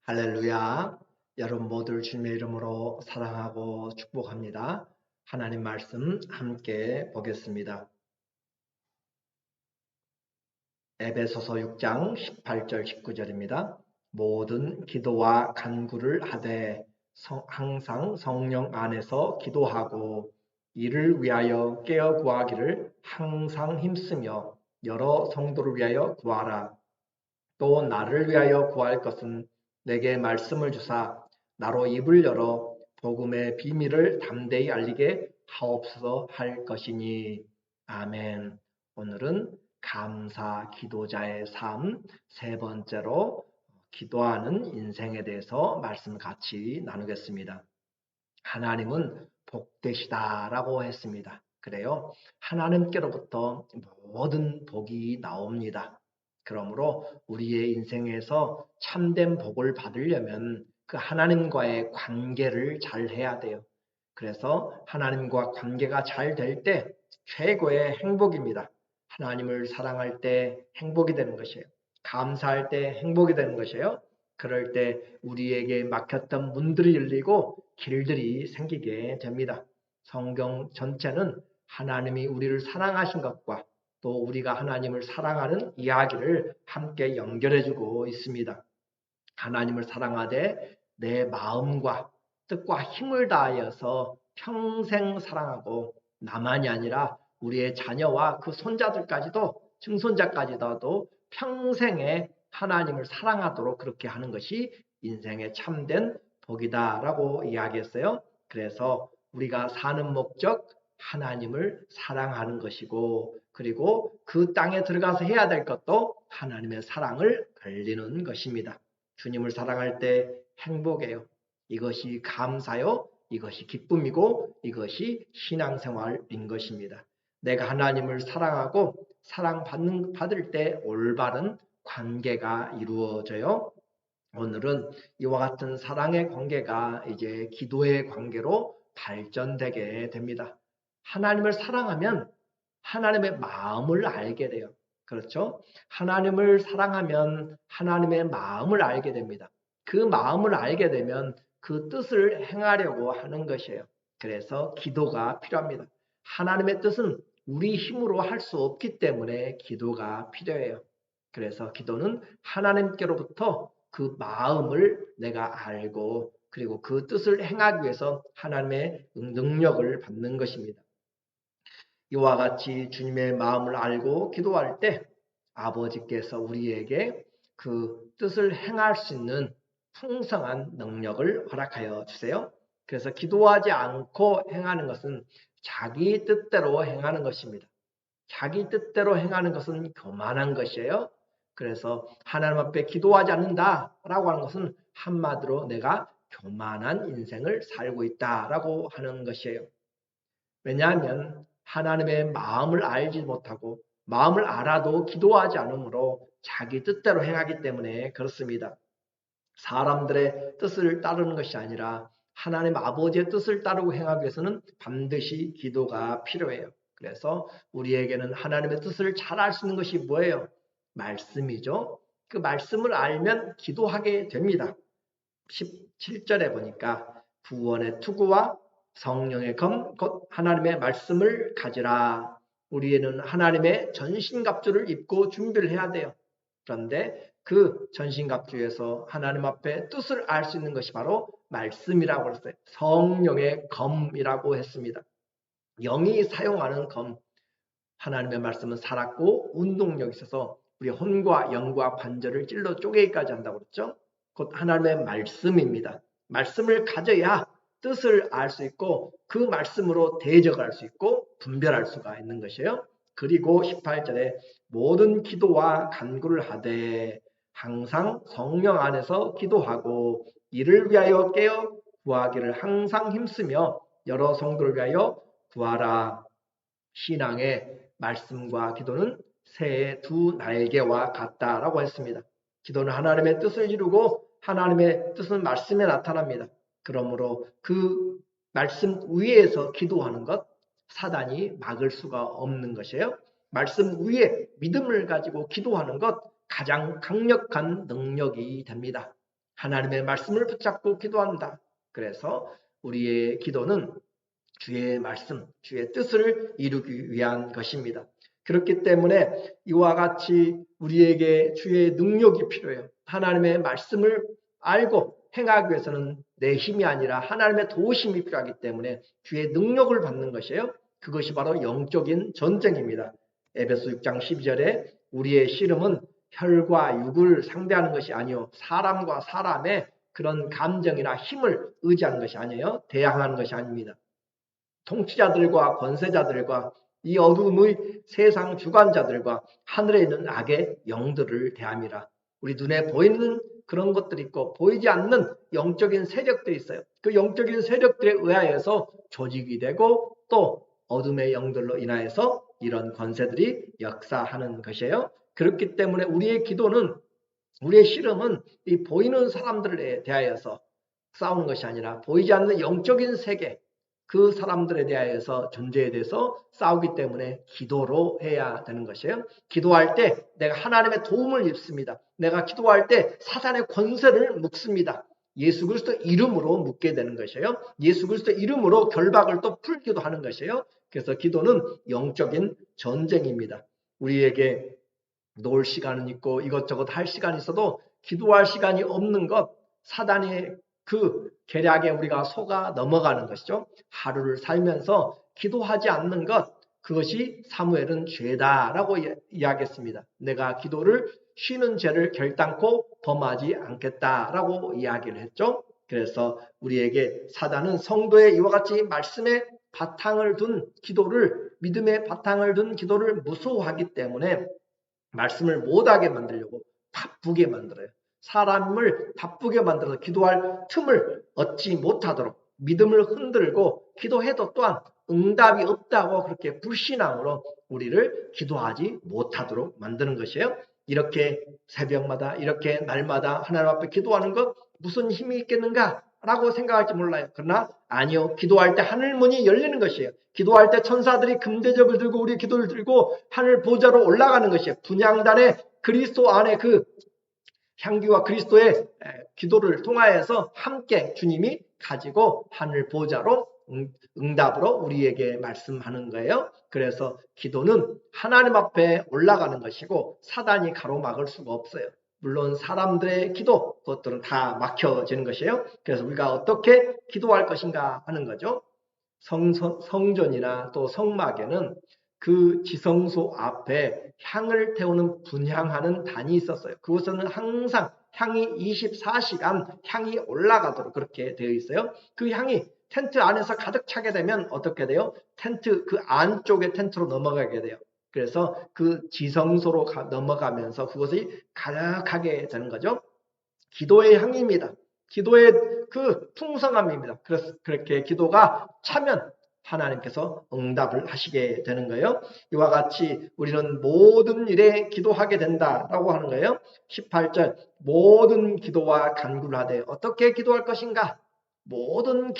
할렐루야. 여러분 모두를 주님의 이름으로 사랑하고 축복합니다. 하나님 말씀 함께 보겠습니다. 에베소서 6장 18절 19절입니다. 모든 기도와 간구를 하되 항상 성령 안에서 기도하고 이를 위하여 깨어 구하기를 항상 힘쓰며 여러 성도를 위하여 구하라. 또 나를 위하여 구할 것은 내게 말씀을 주사 나로 입을 열어 복음의 비밀을 담대히 알리게 하옵소서 할 것이니. 아멘. 오늘은 감사 기도자의 삶 세 번째로 기도하는 인생에 대해서 말씀 같이 나누겠습니다. 하나님은 복되시다라고 했습니다. 그래요. 하나님께로부터 모든 복이 나옵니다. 그러므로 우리의 인생에서 참된 복을 받으려면 그 하나님과의 관계를 잘 해야 돼요. 그래서 하나님과 관계가 잘 될 때 최고의 행복입니다. 하나님을 사랑할 때 행복이 되는 것이에요. 감사할 때 행복이 되는 것이에요. 그럴 때 우리에게 막혔던 문들이 열리고 길들이 생기게 됩니다. 성경 전체는 하나님이 우리를 사랑하신 것과 또 우리가 하나님을 사랑하는 이야기를 함께 연결해주고 있습니다. 하나님을 사랑하되 내 마음과 뜻과 힘을 다하여서 평생 사랑하고 나만이 아니라 우리의 자녀와 그 손자들까지도 증손자까지도 평생에 하나님을 사랑하도록 그렇게 하는 것이 인생의 참된 복이다라고 이야기했어요. 그래서 우리가 사는 목적 하나님을 사랑하는 것이고 그리고 그 땅에 들어가서 해야 될 것도 하나님의 사랑을 알리는 것입니다. 주님을 사랑할 때 행복해요. 이것이 감사요. 이것이 기쁨이고 이것이 신앙생활인 것입니다. 내가 하나님을 사랑하고 받을 때 올바른 관계가 이루어져요. 오늘은 이와 같은 사랑의 관계가 이제 기도의 관계로 발전되게 됩니다. 하나님을 사랑하면 하나님의 마음을 알게 돼요. 그렇죠? 하나님을 사랑하면 하나님의 마음을 알게 됩니다. 그 마음을 알게 되면 그 뜻을 행하려고 하는 것이에요. 그래서 기도가 필요합니다. 하나님의 뜻은 우리 힘으로 할 수 없기 때문에 기도가 필요해요. 그래서 기도는 하나님께로부터 그 마음을 내가 알고 그리고 그 뜻을 행하기 위해서 하나님의 능력을 받는 것입니다. 이와 같이 주님의 마음을 알고 기도할 때 아버지께서 우리에게 그 뜻을 행할 수 있는 풍성한 능력을 허락하여 주세요. 그래서 기도하지 않고 행하는 것은 자기 뜻대로 행하는 것입니다. 자기 뜻대로 행하는 것은 교만한 것이에요. 그래서 하나님 앞에 기도하지 않는다라고 하는 것은 한마디로 내가 교만한 인생을 살고 있다라고 하는 것이에요. 왜냐하면 하나님의 마음을 알지 못하고 마음을 알아도 기도하지 않으므로 자기 뜻대로 행하기 때문에 그렇습니다. 사람들의 뜻을 따르는 것이 아니라 하나님 아버지의 뜻을 따르고 행하기 위해서는 반드시 기도가 필요해요. 그래서 우리에게는 하나님의 뜻을 잘 알 수 있는 것이 뭐예요? 말씀이죠. 그 말씀을 알면 기도하게 됩니다. 17절에 보니까 구원의 투구와 성령의 검, 곧 하나님의 말씀을 가지라. 우리는 하나님의 전신갑주를 입고 준비를 해야 돼요. 그런데 그 전신갑주에서 하나님 앞에 뜻을 알 수 있는 것이 바로 말씀이라고 했어요. 성령의 검이라고 했습니다. 영이 사용하는 검, 하나님의 말씀은 살았고 운동력이 있어서 우리 혼과 영과 관절을 찔러 쪼개기까지 한다고 그랬죠. 곧 하나님의 말씀입니다. 말씀을 가져야 뜻을 알 수 있고 그 말씀으로 대적할 수 있고 분별할 수가 있는 것이에요. 그리고 18절에 모든 기도와 간구를 하되 항상 성령 안에서 기도하고 이를 위하여 깨어 구하기를 항상 힘쓰며 여러 성도를 위하여 구하라. 신앙의 말씀과 기도는 새의 두 날개와 같다라고 했습니다. 기도는 하나님의 뜻을 이루고 하나님의 뜻은 말씀에 나타납니다. 그러므로 그 말씀 위에서 기도하는 것 사단이 막을 수가 없는 것이에요. 말씀 위에 믿음을 가지고 기도하는 것 가장 강력한 능력이 됩니다. 하나님의 말씀을 붙잡고 기도한다. 그래서 우리의 기도는 주의 말씀, 주의 뜻을 이루기 위한 것입니다. 그렇기 때문에 이와 같이 우리에게 주의 능력이 필요해요. 하나님의 말씀을 알고 행하기 위해서는 내 힘이 아니라 하나님의 도우심이 필요하기 때문에 주의 능력을 받는 것이에요. 그것이 바로 영적인 전쟁입니다. 에베소 6장 12절에 우리의 씨름은 혈과 육을 상대하는 것이 아니요 사람과 사람의 그런 감정이나 힘을 의지하는 것이 아니에요. 대항하는 것이 아닙니다. 통치자들과 권세자들과 이 어둠의 세상 주관자들과 하늘에 있는 악의 영들을 대함이라. 우리 눈에 보이는 그런 것들이 있고 보이지 않는 영적인 세력들이 있어요. 그 영적인 세력들에 의하여서 조직이 되고 또 어둠의 영들로 인하여서 이런 권세들이 역사하는 것이에요. 그렇기 때문에 우리의 기도는 우리의 씨름은 이 보이는 사람들에 대하여서 싸우는 것이 아니라 보이지 않는 영적인 세계 그 사람들에 대하여서 존재에 대해서 싸우기 때문에 기도로 해야 되는 것이에요. 기도할 때 내가 하나님의 도움을 입습니다. 내가 기도할 때 사단의 권세를 묶습니다. 예수 그리스도 이름으로 묶게 되는 것이에요. 예수 그리스도 이름으로 결박을 또 풀기도 하는 것이에요. 그래서 기도는 영적인 전쟁입니다. 우리에게 놀 시간은 있고 이것저것 할 시간이 있어도 기도할 시간이 없는 것, 사단의 그 계략에 우리가 속아 넘어가는 것이죠. 하루를 살면서 기도하지 않는 것, 그것이 사무엘은 죄다라고 이야기했습니다. 내가 기도를 쉬는 죄를 결단코 범하지 않겠다라고 이야기를 했죠. 그래서 우리에게 사단은 성도의 이와 같이 말씀의 바탕을 둔 기도를, 믿음의 바탕을 둔 기도를 무서워하기 때문에 말씀을 못하게 만들려고 바쁘게 만들어요. 사람을 바쁘게 만들어서 기도할 틈을 얻지 못하도록 믿음을 흔들고 기도해도 또한 응답이 없다고 그렇게 불신앙으로 우리를 기도하지 못하도록 만드는 것이에요. 이렇게 새벽마다 이렇게 날마다 하나님 앞에 기도하는 것 무슨 힘이 있겠는가? 라고 생각할지 몰라요. 그러나 아니요. 기도할 때 하늘 문이 열리는 것이에요. 기도할 때 천사들이 금대접을 들고 우리 기도를 들고 하늘 보좌로 올라가는 것이에요. 분향단에 그리스도 안에 그 향기와 그리스도의 기도를 통하여서 함께 주님이 가지고 하늘 보좌로 응답으로 우리에게 말씀하는 거예요. 그래서 기도는 하나님 앞에 올라가는 것이고 사단이 가로막을 수가 없어요. 물론 사람들의 기도 그것들은 다 막혀지는 것이에요. 그래서 우리가 어떻게 기도할 것인가 하는 거죠. 성전이나 또 성막에는 그 지성소 앞에 향을 태우는 분향하는 단이 있었어요. 그곳에는 항상 향이 24시간 향이 올라가도록 그렇게 되어 있어요. 그 향이 텐트 안에서 가득 차게 되면 어떻게 돼요? 텐트 그 안쪽에 텐트로 넘어가게 돼요. 그래서 그 지성소로 넘어가면서 그것이 가득하게 되는 거죠. 기도의 향입니다. 기도의 그 풍성함입니다. 그래서 그렇게 기도가 차면 하나님께서 응답을 하시게 되는 거예요. 이와 같이 우리는 모든 일에 기도하게 된다라고 하는 거예요. 18절 모든 기도와 간구를 하되 어떻게 기도할 것인가? 모든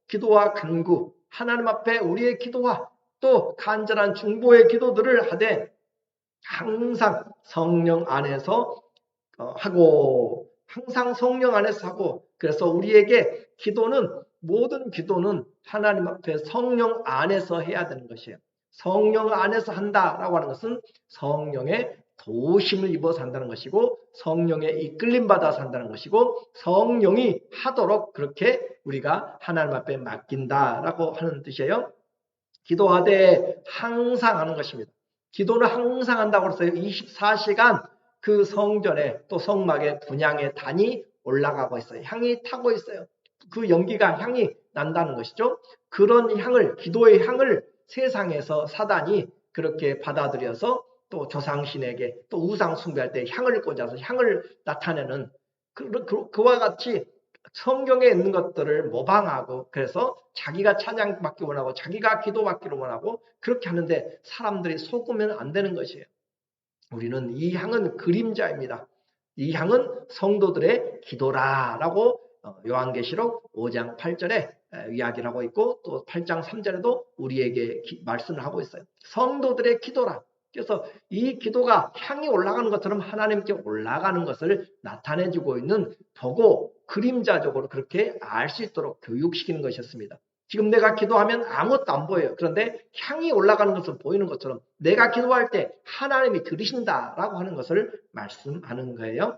기도와 간구 하나님 앞에 우리의 기도와 또 간절한 중보의 기도들을 하되 항상 성령 안에서 하고 항상 성령 안에서 하고 그래서 우리에게 모든 기도는 하나님 앞에 성령 안에서 해야 되는 것이에요. 성령 안에서 한다라고 하는 것은 성령의 도우심을 입어서 한다는 것이고 성령의 이끌림 받아서 한다는 것이고 성령이 하도록 그렇게 우리가 하나님 앞에 맡긴다라고 하는 뜻이에요. 기도하되 항상 하는 것입니다. 기도는 항상 한다고 했어요. 24시간 그 성전에 또 성막에 분향의 단이 올라가고 있어요. 향이 타고 있어요. 그 연기가 향이 난다는 것이죠. 그런 향을 기도의 향을 세상에서 사단이 그렇게 받아들여서 또 조상신에게 또 우상 숭배할 때 향을 꽂아서 향을 나타내는 그와 같이 성경에 있는 것들을 모방하고 그래서 자기가 찬양받기 원하고 자기가 기도받기를 원하고 그렇게 하는데 사람들이 속으면 안 되는 것이에요. 우리는 이 향은 그림자입니다. 이 향은 성도들의 기도라라고 요한계시록 5장 8절에 이야기를 하고 있고 또 8장 3절에도 우리에게 말씀을 하고 있어요. 성도들의 기도라. 그래서 이 기도가 향이 올라가는 것처럼 하나님께 올라가는 것을 나타내주고 있는 도구, 그림자적으로 그렇게 알 수 있도록 교육시키는 것이었습니다. 지금 내가 기도하면 아무것도 안 보여요. 그런데 향이 올라가는 것은 보이는 것처럼 내가 기도할 때 하나님이 들으신다라고 하는 것을 말씀하는 거예요.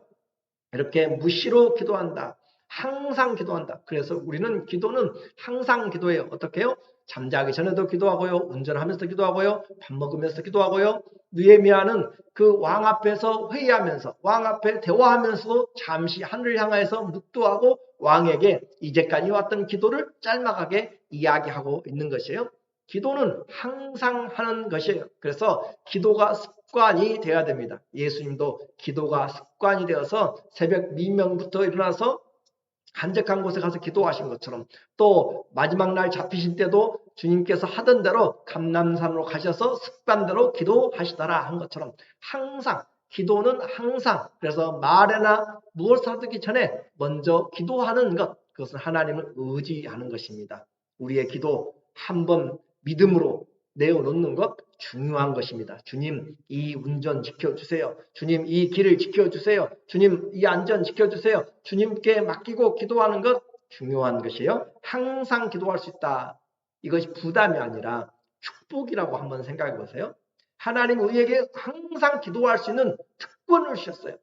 이렇게 무시로 기도한다. 항상 기도한다. 그래서 우리는 기도는 항상 기도해요. 어떻게 해요? 잠자기 전에도 기도하고요. 운전하면서 기도하고요. 밥 먹으면서 기도하고요. 느헤미야는 그 왕 앞에서 회의하면서 왕 앞에 대화하면서도 잠시 하늘을 향해서 묵도하고 왕에게 이제까지 왔던 기도를 짤막하게 이야기하고 있는 것이에요. 기도는 항상 하는 것이에요. 그래서 기도가 습관이 되어야 됩니다. 예수님도 기도가 습관이 되어서 새벽 미명부터 일어나서 한적한 곳에 가서 기도하신 것처럼 또 마지막 날 잡히실 때도 주님께서 하던 대로 감람산으로 가셔서 습관대로 기도하시더라 한 것처럼 항상 기도는 항상 그래서 말에나 무엇을 하기 전에 먼저 기도하는 것 그것은 하나님을 의지하는 것입니다. 우리의 기도 한번 믿음으로 내어놓는 것 중요한 것입니다. 주님 이 운전 지켜주세요. 주님 이 길을 지켜주세요. 주님 이 안전 지켜주세요. 주님께 맡기고 기도하는 것 중요한 것이에요. 항상 기도할 수 있다. 이것이 부담이 아니라 축복이라고 한번 생각해 보세요. 하나님 우리에게 항상 기도할 수 있는 특권을 주셨어요.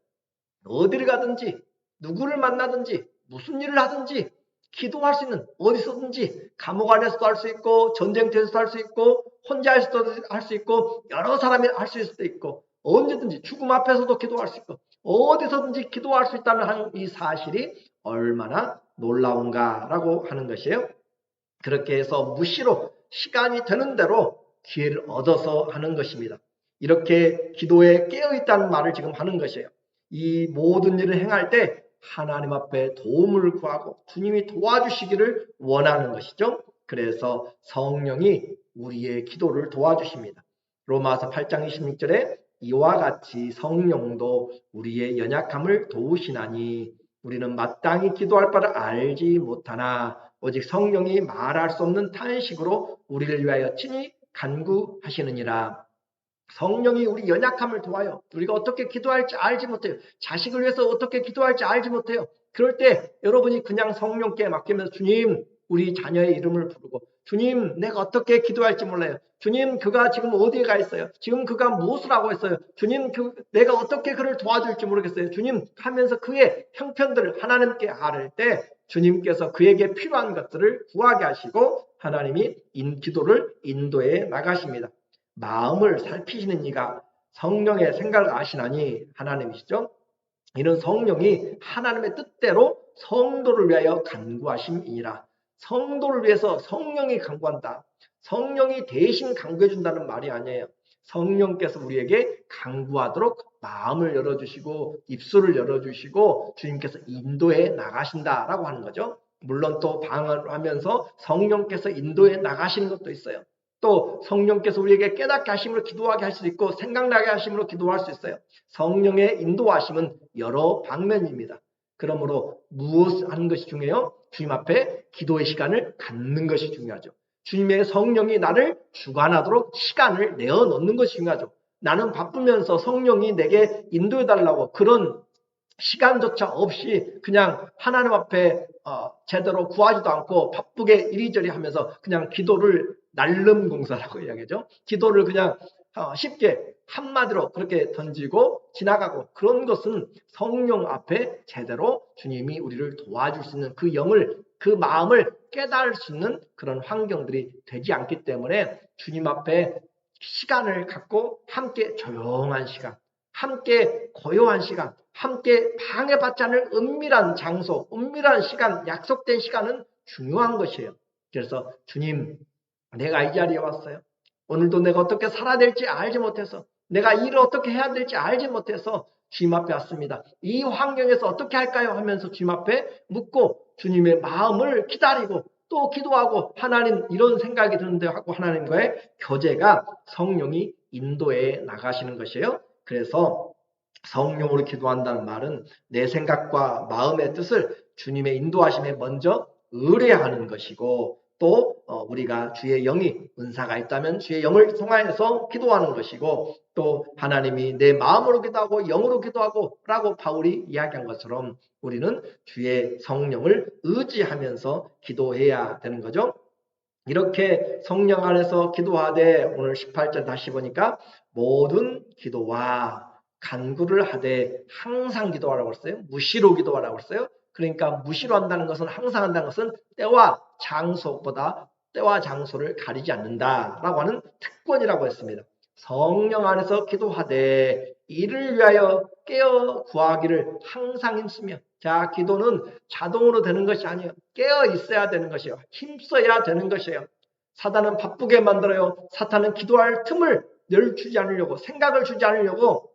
어디를 가든지 누구를 만나든지 무슨 일을 하든지 기도할 수 있는 어디서든지 감옥 안에서도 할 수 있고 전쟁터에서도 할 수 있고 혼자 할 수 있고 여러 사람이 할 수 있을 수도 있고 언제든지 죽음 앞에서도 기도할 수 있고 어디서든지 기도할 수 있다는 이 사실이 얼마나 놀라운가라고 하는 것이에요. 그렇게 해서 무시로 시간이 되는 대로 기회를 얻어서 하는 것입니다. 이렇게 기도에 깨어있다는 말을 지금 하는 것이에요. 이 모든 일을 행할 때 하나님 앞에 도움을 구하고 주님이 도와주시기를 원하는 것이죠. 그래서 성령이 우리의 기도를 도와주십니다. 로마서 8장 26절에 이와 같이 성령도 우리의 연약함을 도우시나니 우리는 마땅히 기도할 바를 알지 못하나 오직 성령이 말할 수 없는 탄식으로 우리를 위하여 친히 간구하시느니라. 성령이 우리 연약함을 도와요. 우리가 어떻게 기도할지 알지 못해요. 자식을 위해서 어떻게 기도할지 알지 못해요. 그럴 때 여러분이 그냥 성령께 맡기면서 주님 우리 자녀의 이름을 부르고 주님 내가 어떻게 기도할지 몰라요. 주님 그가 지금 어디에 가 있어요. 지금 그가 무엇을 하고 있어요. 주님 내가 어떻게 그를 도와줄지 모르겠어요. 주님 하면서 그의 형편들을 하나님께 아뢰 때 주님께서 그에게 필요한 것들을 구하게 하시고 하나님이 기도를 인도해 나가십니다. 마음을 살피시는 이가 성령의 생각을 아시나니 하나님이시죠. 이는 성령이 하나님의 뜻대로 성도를 위하여 간구하심이니라. 성도를 위해서 성령이 간구한다. 성령이 대신 간구해 준다는 말이 아니에요. 성령께서 우리에게 간구하도록 마음을 열어주시고 입술을 열어주시고 주님께서 인도해 나가신다라고 하는 거죠. 물론 또 방언하면서 성령께서 인도해 나가시는 것도 있어요. 또 성령께서 우리에게 깨닫게 하심으로 기도하게 할 수도 있고 생각나게 하심으로 기도할 수 있어요. 성령의 인도하심은 여러 방면입니다. 그러므로 무엇을 하는 것이 중요해요? 주님 앞에 기도의 시간을 갖는 것이 중요하죠. 주님의 성령이 나를 주관하도록 시간을 내어놓는 것이 중요하죠. 나는 바쁘면서 성령이 내게 인도해달라고 그런 시간조차 없이 그냥 하나님 앞에 제대로 구하지도 않고 바쁘게 이리저리 하면서 그냥 기도를 날름공사라고 이야기하죠. 기도를 그냥 쉽게 한마디로 그렇게 던지고 지나가고 그런 것은 성령 앞에 제대로 주님이 우리를 도와줄 수 있는 그 영을 그 마음을 깨달을 수 있는 그런 환경들이 되지 않기 때문에 주님 앞에 시간을 갖고 함께 조용한 시간 함께 고요한 시간, 함께 방해받지 않을 은밀한 장소, 은밀한 시간, 약속된 시간은 중요한 것이에요. 그래서 주님, 내가 이 자리에 왔어요. 오늘도 내가 어떻게 살아야 될지 알지 못해서, 내가 일을 어떻게 해야 될지 알지 못해서 주님 앞에 왔습니다. 이 환경에서 어떻게 할까요? 하면서 주님 앞에 묻고 주님의 마음을 기다리고 또 기도하고 하나님 이런 생각이 드는데 하고 하나님과의 교제가 성령이 인도해 나가시는 것이에요. 그래서 성령으로 기도한다는 말은 내 생각과 마음의 뜻을 주님의 인도하심에 먼저 의뢰하는 것이고 또 우리가 주의 영이 은사가 있다면 주의 영을 통하여서 기도하는 것이고, 또 하나님이 내 마음으로 기도하고 영으로 기도하고 라고 바울이 이야기한 것처럼 우리는 주의 성령을 의지하면서 기도해야 되는 거죠. 이렇게 성령 안에서 기도하되, 오늘 18절 다시 보니까 모든 기도와 간구를 하되 항상 기도하라고 했어요. 무시로 기도하라고 했어요. 그러니까 무시로 한다는 것은, 항상 한다는 것은 때와 장소보다 때와 장소를 가리지 않는다라고 하는 특권이라고 했습니다. 성령 안에서 기도하되 이를 위하여 깨어 구하기를 항상 힘쓰며. 자, 기도는 자동으로 되는 것이 아니에요. 깨어 있어야 되는 것이에요. 힘써야 되는 것이에요. 사단은 바쁘게 만들어요. 사탄은 기도할 틈을 늘 주지 않으려고, 생각을 주지 않으려고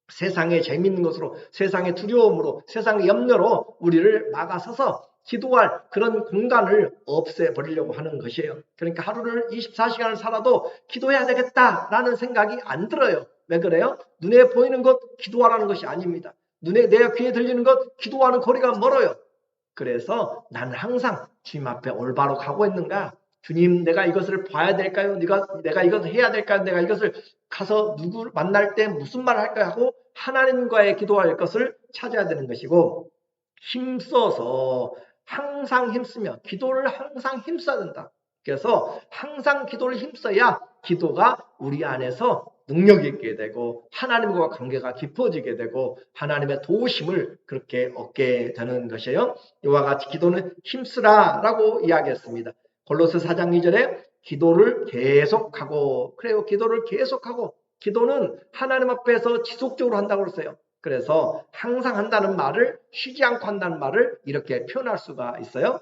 세상의 재미있는 것으로, 세상의 두려움으로, 세상의 염려로 우리를 막아서서 기도할 그런 공간을 없애버리려고 하는 것이에요. 그러니까 하루를 24시간을 살아도 기도해야 되겠다라는 생각이 안 들어요. 왜 그래요? 눈에 보이는 것 기도하라는 것이 아닙니다. 내 귀에 들리는 것 기도하는 거리가 멀어요. 그래서 나는 항상 주님 앞에 올바로 가고 있는가? 주님, 내가 이것을 봐야 될까요? 내가 이것을 해야 될까요? 내가 이것을 가서 누구 만날 때 무슨 말을 할까 하고 하나님과의 기도할 것을 찾아야 되는 것이고, 힘써서 항상 힘쓰며, 기도를 항상 힘써야 된다. 그래서 항상 기도를 힘써야 기도가 우리 안에서 능력 있게 되고 하나님과 관계가 깊어지게 되고 하나님의 도우심을 그렇게 얻게 되는 것이에요. 이와 같이 기도는 힘쓰라라고 이야기했습니다. 골로새 4장 2절에 기도를 계속하고, 그래요. 기도를 계속하고, 기도는 하나님 앞에서 지속적으로 한다고 그랬어요. 그래서 항상 한다는 말을, 쉬지 않고 한다는 말을 이렇게 표현할 수가 있어요.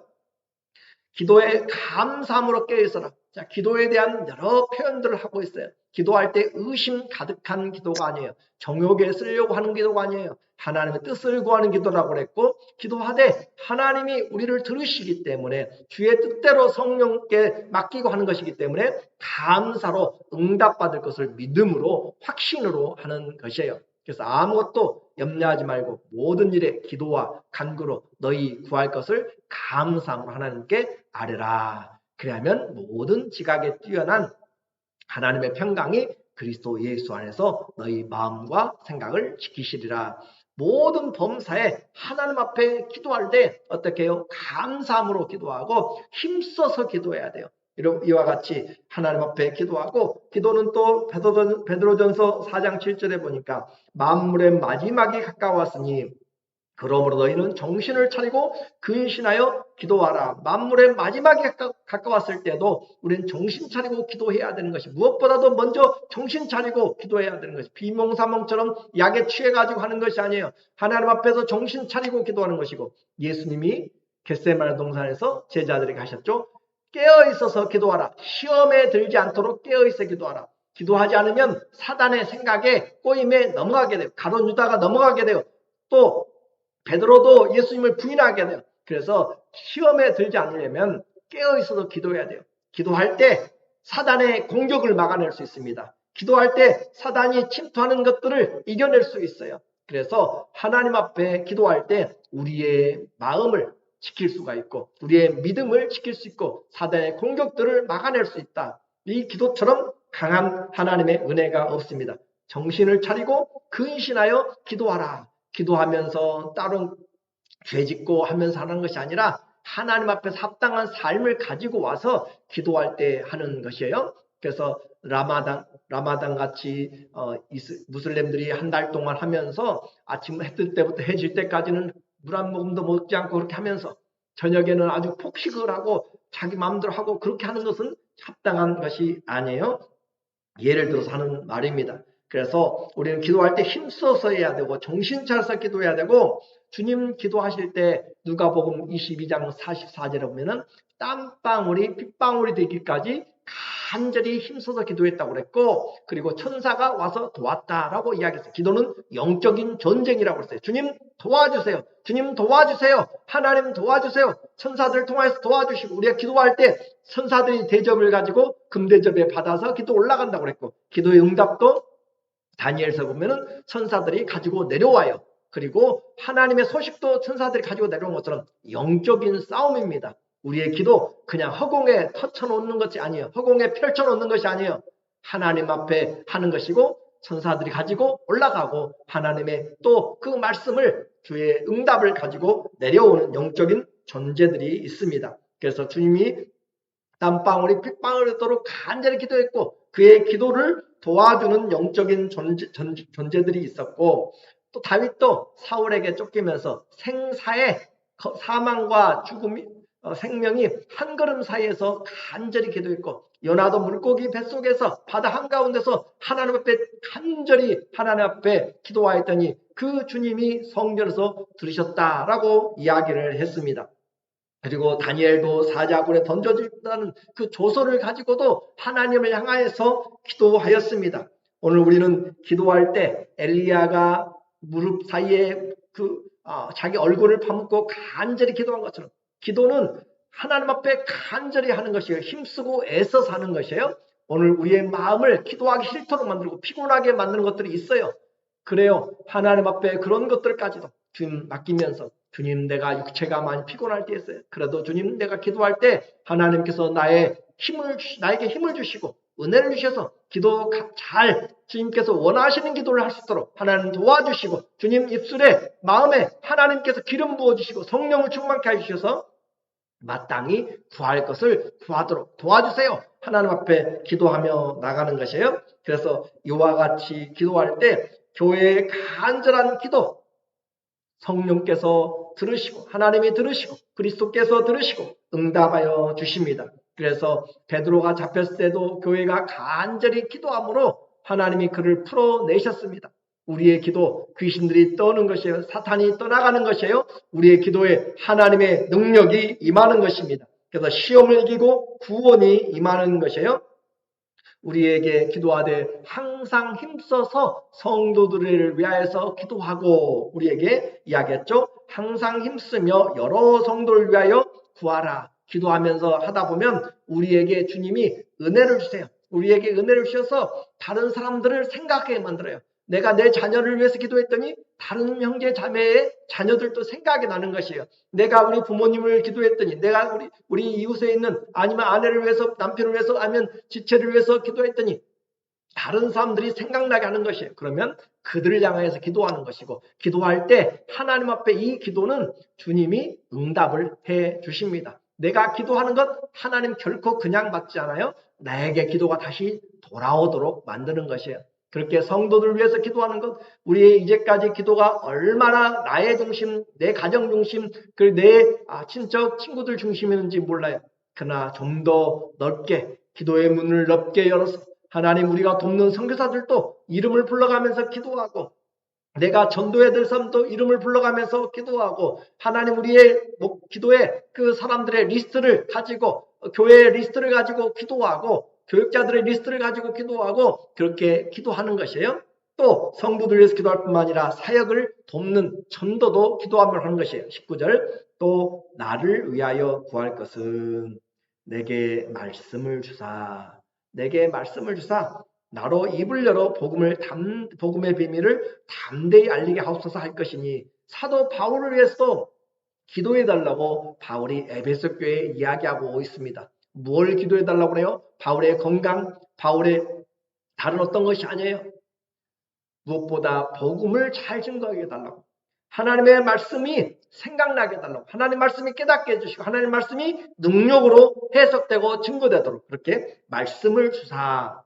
기도에 감사함으로 깨어있어라. 자, 기도에 대한 여러 표현들을 하고 있어요. 기도할 때 의심 가득한 기도가 아니에요. 정욕에 쓰려고 하는 기도가 아니에요. 하나님의 뜻을 구하는 기도라고 그랬고, 기도하되 하나님이 우리를 들으시기 때문에 주의 뜻대로 성령께 맡기고 하는 것이기 때문에 감사로 응답받을 것을 믿음으로, 확신으로 하는 것이에요. 그래서 아무것도 염려하지 말고 모든 일에 기도와 간구로 너희 구할 것을 감사함으로 하나님께 아뢰라. 그래야면 모든 지각에 뛰어난 하나님의 평강이 그리스도 예수 안에서 너희 마음과 생각을 지키시리라. 모든 범사에 하나님 앞에 기도할 때 어떻게 해요? 감사함으로 기도하고 힘써서 기도해야 돼요. 이와 같이 하나님 앞에 기도하고, 기도는 또 베드로전서 4장 7절에 보니까 만물의 마지막이 가까웠으니 그러므로 너희는 정신을 차리고 근신하여 기도하라. 만물의 마지막이 가까웠을 때도 우리는 정신 차리고 기도해야 되는 것이, 무엇보다도 먼저 정신 차리고 기도해야 되는 것이, 비몽사몽처럼 약에 취해가지고 하는 것이 아니에요. 하나님 앞에서 정신 차리고 기도하는 것이고, 예수님이 겟세마네 동산에서 제자들에게 하셨죠. 깨어 있어서 기도하라. 시험에 들지 않도록 깨어 있어 기도하라. 기도하지 않으면 사단의 생각에, 꼬임에 넘어가게 돼요. 가룟 유다가 넘어가게 돼요. 또 베드로도 예수님을 부인하게 돼요. 그래서 시험에 들지 않으려면 깨어 있어서 기도해야 돼요. 기도할 때 사단의 공격을 막아낼 수 있습니다. 기도할 때 사단이 침투하는 것들을 이겨낼 수 있어요. 그래서 하나님 앞에 기도할 때 우리의 마음을 지킬 수가 있고 우리의 믿음을 지킬 수 있고 사단의 공격들을 막아낼 수 있다. 이 기도처럼 강한 하나님의 은혜가 없습니다. 정신을 차리고 근신하여 기도하라. 기도하면서 다른 죄짓고 하면서 하는 것이 아니라 하나님 앞에서 합당한 삶을 가지고 와서 기도할 때 하는 것이에요. 그래서 라마단 같이 무슬림들이 한 달 동안 하면서 아침 해 뜰 때부터 해 질 때까지는 물 한 모금도 먹지 않고 그렇게 하면서 저녁에는 아주 폭식을 하고 자기 마음대로 하고 그렇게 하는 것은 합당한 것이 아니에요. 예를 들어서 하는 말입니다. 그래서 우리는 기도할 때 힘써서 해야 되고 정신 차려서 기도해야 되고, 주님 기도하실 때 누가복음 22장 44절에 보면은 땀방울이 핏방울이 되기까지 간절히 힘써서 기도했다고 그랬고, 그리고 천사가 와서 도왔다라고 이야기했어요. 기도는 영적인 전쟁이라고 했어요. 주님 도와주세요. 주님 도와주세요. 하나님 도와주세요. 천사들 통해서 도와주시고, 우리가 기도할 때 천사들이 대접을 가지고 금대접에 받아서 기도 올라간다고 그랬고, 기도의 응답도 다니엘서 보면은 천사들이 가지고 내려와요. 그리고 하나님의 소식도 천사들이 가지고 내려온 것처럼 영적인 싸움입니다. 우리의 기도 그냥 허공에 터쳐놓는 것이 아니에요. 허공에 펼쳐놓는 것이 아니에요. 하나님 앞에 하는 것이고 천사들이 가지고 올라가고 하나님의 또 그 말씀을 주의 응답을 가지고 내려오는 영적인 존재들이 있습니다. 그래서 주님이 땀방울이 핏방울이 되도록 간절히 기도했고 그의 기도를 도와주는 영적인 존재들이 있었고 또 다윗도 사울에게 쫓기면서 생사의 사망과 죽음이 생명이 한 걸음 사이에서 간절히 기도했고 요나도 물고기 뱃속에서 바다 한가운데서 하나님 앞에 간절히 하나님 앞에 기도하였더니 그 주님이 성전에서 들으셨다라고 이야기를 했습니다. 그리고 다니엘도 사자굴에 던져진다는 그 조서를 가지고도 하나님을 향하여서 기도하였습니다. 오늘 우리는 기도할 때 엘리야가 무릎 사이에 자기 얼굴을 파묻고 간절히 기도한 것처럼 기도는 하나님 앞에 간절히 하는 것이에요. 힘쓰고 애써 사는 것이에요. 오늘 우리의 마음을 기도하기 싫도록 만들고 피곤하게 만드는 것들이 있어요. 그래요. 하나님 앞에 그런 것들까지도 주님 맡기면서 주님 내가 육체가 많이 피곤할 때 있어요. 그래도 주님 내가 기도할 때 하나님께서 나에게 힘을 주시고 은혜를 주셔서 기도 잘 주님께서 원하시는 기도를 할 수 있도록 하나님 도와주시고 주님 입술에 마음에 하나님께서 기름 부어주시고 성령을 충만케 해주셔서 마땅히 구할 것을 구하도록 도와주세요. 하나님 앞에 기도하며 나가는 것이에요. 그래서 이와 같이 기도할 때 교회의 간절한 기도 성령께서 들으시고 하나님이 들으시고 그리스도께서 들으시고 응답하여 주십니다. 그래서 베드로가 잡혔을 때도 교회가 간절히 기도함으로 하나님이 그를 풀어내셨습니다. 우리의 기도 귀신들이 떠오는 것이에요. 사탄이 떠나가는 것이에요. 우리의 기도에 하나님의 능력이 임하는 것입니다. 그래서 시험을 이기고 구원이 임하는 것이에요. 우리에게 기도하되 항상 힘써서 성도들을 위하여서 기도하고 우리에게 이야기했죠. 항상 힘쓰며 여러 성도를 위하여 구하라. 기도하면서 하다 보면 우리에게 주님이 은혜를 주세요. 우리에게 은혜를 주셔서 다른 사람들을 생각하게 만들어요. 내가 내 자녀를 위해서 기도했더니 다른 형제 자매의 자녀들도 생각이 나는 것이에요. 내가 우리 부모님을 기도했더니 내가 우리 이웃에 있는 아니면 아내를 위해서 남편을 위해서 아니면 지체를 위해서 기도했더니 다른 사람들이 생각나게 하는 것이에요. 그러면 그들을 향해서 기도하는 것이고 기도할 때 하나님 앞에 이 기도는 주님이 응답을 해 주십니다. 내가 기도하는 것 하나님 결코 그냥 받지 않아요. 나에게 기도가 다시 돌아오도록 만드는 것이에요. 그렇게 성도들 위해서 기도하는 것, 우리의 이제까지 기도가 얼마나 나의 중심, 내 가정 중심, 그리고 내 친척, 친구들 중심이었는지 몰라요. 그러나 좀 더 넓게 기도의 문을 넓게 열어서 하나님 우리가 돕는 선교사들도 이름을 불러가면서 기도하고 내가 전도해야 될 사람도 이름을 불러가면서 기도하고 하나님 우리의 기도에 그 사람들의 리스트를 가지고 교회의 리스트를 가지고 기도하고 교육자들의 리스트를 가지고 기도하고 그렇게 기도하는 것이에요. 또 성도들 위해서 기도할 뿐만 아니라 사역을 돕는 전도도 기도하며 하는 것이에요. 19절 또 나를 위하여 구할 것은 내게 말씀을 주사 내게 말씀을 주사 나로 입을 열어 복음의 비밀을 담대히 알리게 하옵소서 할 것이니 사도 바울을 위해서도 기도해달라고 바울이 에베소 교회에 이야기하고 있습니다. 뭘 기도해달라고 그래요? 바울의 건강, 바울의 다른 어떤 것이 아니에요. 무엇보다 복음을 잘 증거하게 해달라고. 하나님의 말씀이 생각나게 해달라고. 하나님 말씀이 깨닫게 해주시고 하나님 말씀이 능력으로 해석되고 증거되도록 그렇게 말씀을 주사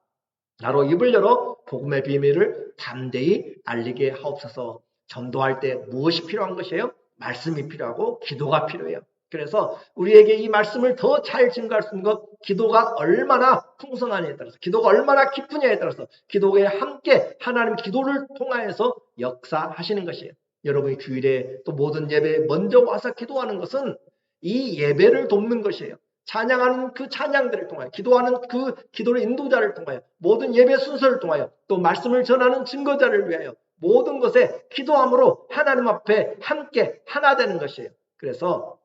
나로 입을 열어 복음의 비밀을 담대히 알리게 하옵소서. 전도할 때 무엇이 필요한 것이에요? 말씀이 필요하고 기도가 필요해요. 그래서 우리에게 이 말씀을 더 잘 증거할 수 있는 것 기도가 얼마나 풍성하냐에 따라서 기도가 얼마나 깊으냐에 따라서 기도에 함께 하나님 기도를 통하여서 역사하시는 것이에요. 여러분이 주일에 또 모든 예배에 먼저 와서 기도하는 것은 이 예배를 돕는 것이에요. 찬양하는 그 찬양들을 통하여 기도하는 그 기도의 인도자를 통하여 모든 예배 순서를 통하여 또 말씀을 전하는 증거자를 위하여 모든 것에 기도함으로 하나님 앞에 함께 하나 되는 것이에요. 그래서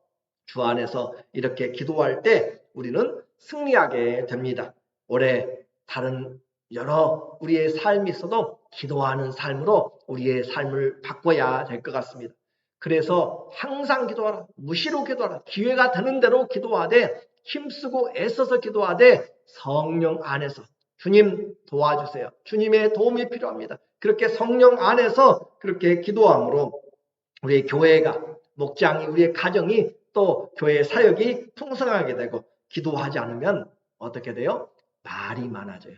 주 안에서 이렇게 기도할 때 우리는 승리하게 됩니다. 올해 다른 여러 우리의 삶이 있어도 기도하는 삶으로 우리의 삶을 바꿔야 될 것 같습니다. 그래서 항상 기도하라. 무시로 기도하라. 기회가 되는 대로 기도하되 힘쓰고 애써서 기도하되 성령 안에서 주님 도와주세요. 주님의 도움이 필요합니다. 그렇게 성령 안에서 그렇게 기도함으로 우리의 교회가 목장이 우리의 가정이 또 교회의 사역이 풍성하게 되고 기도하지 않으면 어떻게 돼요? 말이 많아져요.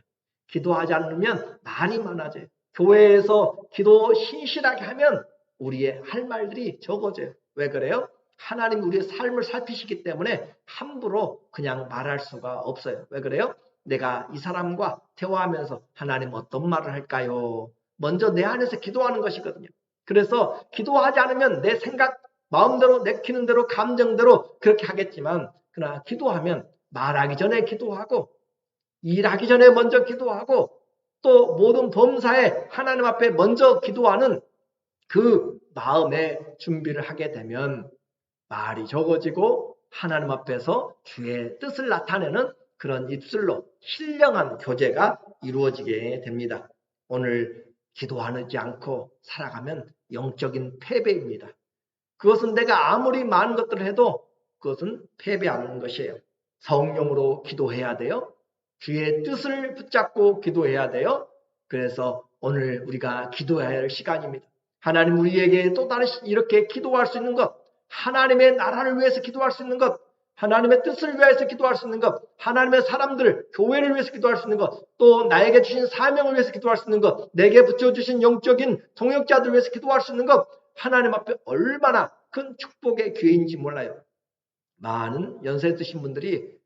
기도하지 않으면 말이 많아져요. 교회에서 기도 신실하게 하면 우리의 할 말들이 적어져요. 왜 그래요? 하나님 우리의 삶을 살피시기 때문에 함부로 그냥 말할 수가 없어요. 왜 그래요? 내가 이 사람과 대화하면서 하나님 어떤 말을 할까요? 먼저 내 안에서 기도하는 것이거든요. 그래서 기도하지 않으면 내 생각, 마음대로 내키는 대로 감정대로 그렇게 하겠지만 그러나 기도하면 말하기 전에 기도하고 일하기 전에 먼저 기도하고 또 모든 범사에 하나님 앞에 먼저 기도하는 그 마음의 준비를 하게 되면 말이 적어지고 하나님 앞에서 주의 뜻을 나타내는 그런 입술로 신령한 교제가 이루어지게 됩니다. 오늘 기도하지 않고 살아가면 영적인 패배입니다. 그것은 내가 아무리 많은 것들을 해도 그것은 패배하는 것이에요. 성령으로 기도해야 돼요. 주의 뜻을 붙잡고 기도해야 돼요. 그래서 오늘 우리가 기도해야 할 시간입니다. 하나님 우리에게 또 다른 이렇게 기도할 수 있는 것, 하나님의 나라를 위해서 기도할 수 있는 것, 하나님의 뜻을 위해서 기도할 수 있는 것, 하나님의 사람들, 교회를 위해서 기도할 수 있는 것, 또 나에게 주신 사명을 위해서 기도할 수 있는 것, 내게 붙여주신 영적인 동역자들을 위해서 기도할 수 있는 것, 하나님 앞에 얼마나 큰 축복의 기회인지 몰라요. 많은 연세 드신 분들이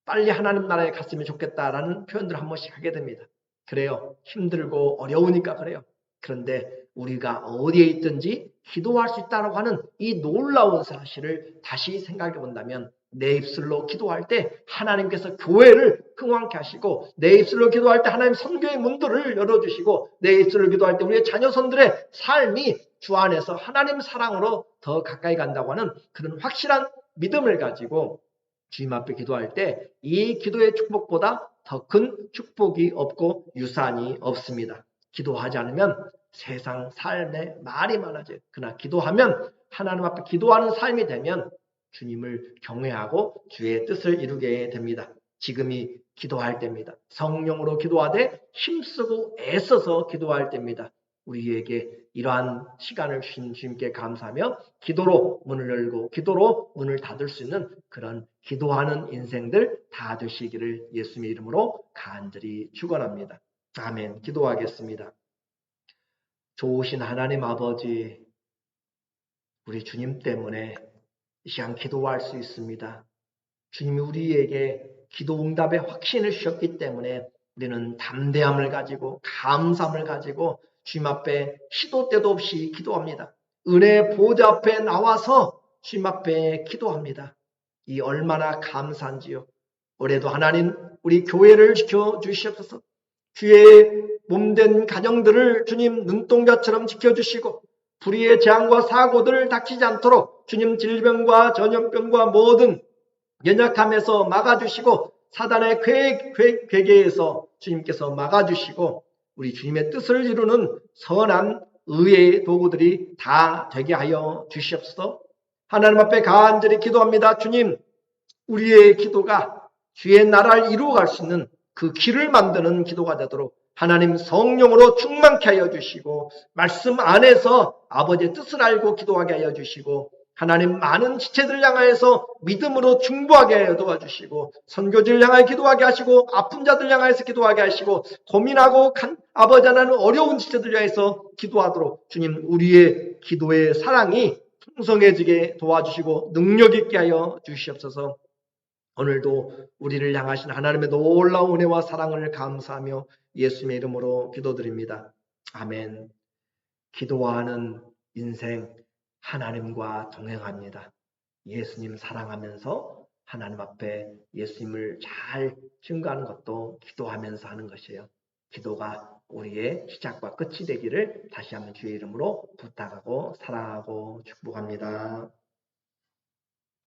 빨리 하나님 나라에 갔으면 좋겠다라는 표현들을 한 번씩 하게 됩니다. 그래요. 힘들고 어려우니까 그래요. 그런데 우리가 어디에 있든지 기도할 수 있다고 하는 이 놀라운 사실을 다시 생각해 본다면 내 입술로 기도할 때 하나님께서 교회를 흥왕케 하시고 내 입술로 기도할 때 하나님 선교의 문들을 열어주시고 내 입술로 기도할 때 우리의 자녀손들의 삶이 주 안에서 하나님 사랑으로 더 가까이 간다고 하는 그런 확실한 믿음을 가지고 주님 앞에 기도할 때 이 기도의 축복보다 더 큰 축복이 없고 유산이 없습니다. 기도하지 않으면 세상 삶에 말이 많아져요. 그러나 기도하면 하나님 앞에 기도하는 삶이 되면 주님을 경외하고 주의 뜻을 이루게 됩니다. 지금이 기도할 때입니다. 성령으로 기도하되 힘쓰고 애써서 기도할 때입니다. 우리에게 이러한 시간을 주신 주님께 감사하며 기도로 문을 열고 기도로 문을 닫을 수 있는 그런 기도하는 인생들 다 되시기를 예수님의 이름으로 간절히 축원합니다. 아멘. 기도하겠습니다. 좋으신 하나님 아버지, 우리 주님 때문에 이 시간 기도할 수 있습니다. 주님이 우리에게 기도 응답의 확신을 주셨기 때문에 우리는 담대함을 가지고 감사함을 가지고 주님 앞에 시도 때도 없이 기도합니다. 은혜 보좌 앞에 나와서 주님 앞에 기도합니다. 이 얼마나 감사한지요. 올해도 하나님 우리 교회를 지켜주시옵소서. 주의 몸된 가정들을 주님 눈동자처럼 지켜주시고 불의의 재앙과 사고들을 닥치지 않도록 주님 질병과 전염병과 모든 연약함에서 막아주시고 사단의 괴계에서 주님께서 막아주시고 우리 주님의 뜻을 이루는 선한 의의 도구들이 다 되게 하여 주시옵소서. 하나님 앞에 간절히 기도합니다. 주님, 우리의 기도가 주의 나라를 이루어갈 수 있는 그 길을 만드는 기도가 되도록 하나님 성령으로 충만케 하여 주시고 말씀 안에서 아버지의 뜻을 알고 기도하게 하여 주시고 하나님 많은 지체들을 향하여서 믿음으로 중보하게 하여 도와주시고 선교지를 향하여 기도하게 하시고 아픈 자들 향하여서 기도하게 하시고 고민하고 아버지 하나님 어려운 지체들 향해서 기도하도록 주님 우리의 기도의 사랑이 풍성해지게 도와주시고 능력 있게 하여 주시옵소서. 오늘도 우리를 향하신 하나님의 놀라운 은혜와 사랑을 감사하며 예수님의 이름으로 기도드립니다. 아멘. 기도하는 인생 하나님과 동행합니다. 예수님 사랑하면서 하나님 앞에 예수님을 잘 증거하는 것도 기도하면서 하는 것이에요. 기도가 우리의 시작과 끝이 되기를 다시 한번 주의 이름으로 부탁하고 사랑하고 축복합니다.